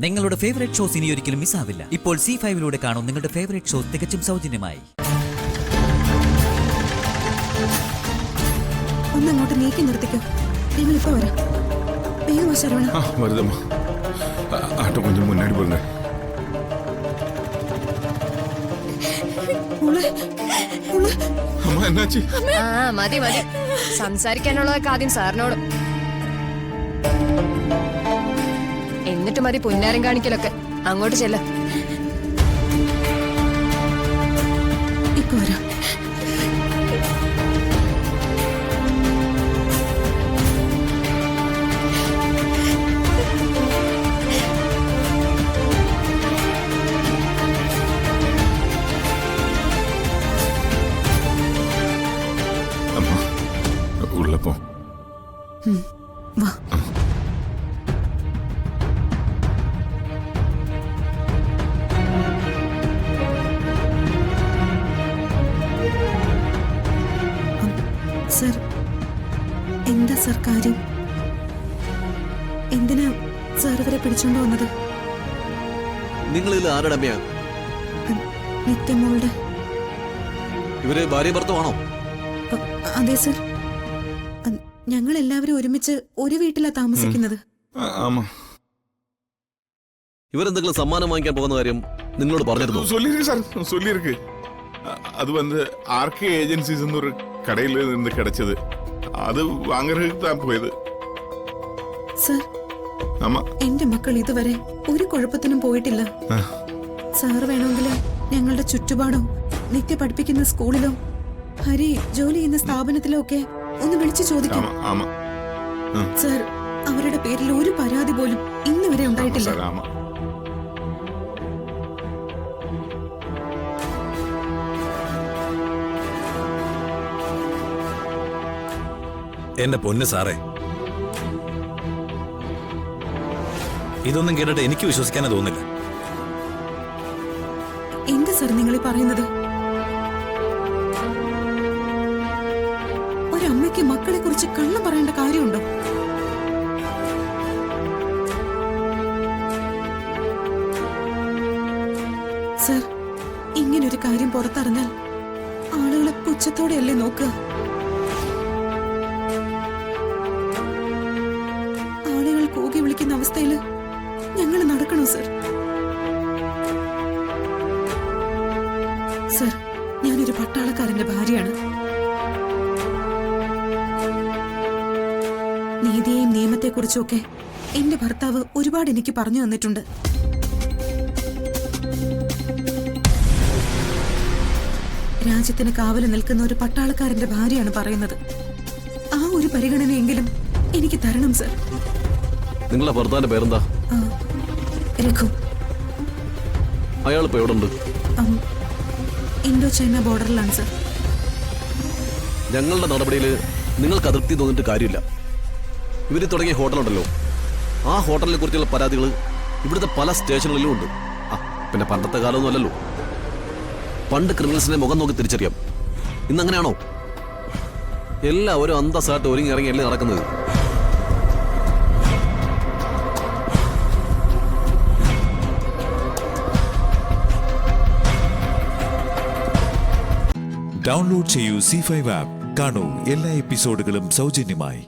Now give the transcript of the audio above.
നിങ്ങളുടെ favourite shows ഇനി ഒരിക്കലും മിസ്സാവില്ല. ഇപ്പോൾ C5-ലൂടെ കാണും നിങ്ങളുടെ ഫേവറേറ്റ് ഷോസ് തികച്ചും സൗജന്യമായി. ഒന്നങ്ങോട്ട് നീക്കി നിർത്തിക്കോ. ഞങ്ങളിപ്പോ വരാം. വേഗം വാ ശരവണ. வருதம்மா. ஆட்டோ கொஞ்சம் முன்னாடி போங்க. അമ്മ എന്നാച്ചി? മതി മതി, സംസാരിക്കാനുള്ളതൊക്കെ ആദ്യം സാറിനോട്, എന്നിട്ട് മതി പുന്നാരം കാണിക്കലൊക്കെ. അങ്ങോട്ട് ചെല്ല. ഇപ്പൊ വരാം. ഉള്ളപ്പോ വാ. സർ, എന്താ സർ കാര്യം? എന്തിനാ സാർ ഇവരെ പിടിച്ചോണ്ട് വന്നത്? നിങ്ങളിത് ആരുടെ അമ്മയാണ്? നിത്യമോളുടെ. ഇവര് ഭാര്യ ഭർത്താവാണോ? അതെ സർ, ഞങ്ങൾ എല്ലാവരും ഒരുമിച്ച് ഒരു വീട്ടിലാ താമസിക്കുന്നത്. ഇവരെന്തെങ്കിലും സമ്മാനം വാങ്ങിക്കാൻ പോകുന്ന കാര്യം നിങ്ങളോട് പറഞ്ഞിരുന്നു? சொல்லிருக்கு சார், சொல்லிருக்கு. அது வந்து ஆர்கே ஏஜென்சிஸ் ஒரு கடையில இருந்து கிடைச்சது. அது வாங்குறதுக்கு தான் போയത്. സർ, എന്റെ മക്കൾ ഇതുവരെ ഒരു കുഴപ്പത്തിനും പോയിട്ടില്ല. സാർ വേണമെങ്കിൽ ഞങ്ങളുടെ ചുറ്റുപാടോ നിത്യ പഠിപ്പിക്കുന്ന സ്കൂളിലോ ഹരി ജോലി ചെയ്യുന്ന സ്ഥാപനത്തിലോ ഒക്കെ ഒന്ന് വിളിച്ചു ചോദിക്കാം. സർ, അവരുടെ പേരിൽ ഒരു പരാതി പോലും ഇന്ന് വരെ ഉണ്ടായിട്ടില്ല. എന്റെ പൊന്ന് സാറേ, ഇതൊന്നും കേട്ടിട്ട് എനിക്ക് വിശ്വസിക്കാനേ തോന്നില്ല. എന്താ സർ നിങ്ങൾ പറയുന്നത്? ഒരമ്മയ്ക്ക് മക്കളെ കുറിച്ച് കള്ളം പറയേണ്ട കാര്യമുണ്ടോ? സർ, ഇങ്ങനൊരു കാര്യം പുറത്തറിഞ്ഞാൽ ആളുകളെ പുച്ഛത്തോടെയല്ലേ നോക്കുക? ആളുകൾ കൂകി വിളിക്കുന്ന അവസ്ഥയില് ഞങ്ങൾ നടക്കണോ സർ? സർ, ഞാനൊരു പട്ടാളക്കാരന്റെ ഭാര്യയാണ്. നീതിയെയും നിയമത്തെക്കുറിച്ചൊക്കെ എന്റെ ഭർത്താവ് ഒരുപാട് എനിക്ക് പറഞ്ഞു തന്നിട്ടുണ്ട്. രാജ്യത്തിന് കാവല് നിൽക്കുന്ന ഒരു പട്ടാളക്കാരന്റെ ഭാര്യയാണ് പറയുന്നത്. ആ ഒരു പരിഗണനയെങ്കിലും എനിക്ക് തരണം സർ. നിങ്ങളുടെ ഭർത്താവിന്റെ പേരെന്താ? രഘു. അയാൾ ഇപ്പൊ എവിടെ? Indo China ബോർഡറിലാണ് sir. ഞങ്ങളുടെ നടപടിയിൽ നിങ്ങൾക്ക് അതൃപ്തി തോന്നിട്ട് കാര്യമില്ല. ഇവര് തുടങ്ങിയ ഹോട്ടലുണ്ടല്ലോ, ആ ഹോട്ടലിനെ കുറിച്ചുള്ള പരാതികൾ ഇവിടുത്തെ പല സ്റ്റേഷനുകളിലും ഉണ്ട്. പിന്നെ പണ്ടത്തെ കാലമൊന്നും അല്ലല്ലോ. പണ്ട് ക്രിമിനൽസിനെ മുഖം നോക്കി തിരിച്ചറിയാം. ഇന്നങ്ങനെയാണോ? എല്ലാവരും അന്തസ്സായിട്ട് ഒരുങ്ങി ഇറങ്ങിയല്ലേ നടക്കുന്നത്. ഡൗൺലോഡ് ചെയ്യൂ C5 ആപ്പ്. കാണൂ എല്ലാ എപ്പിസോഡുകളും സൗജന്യമായി.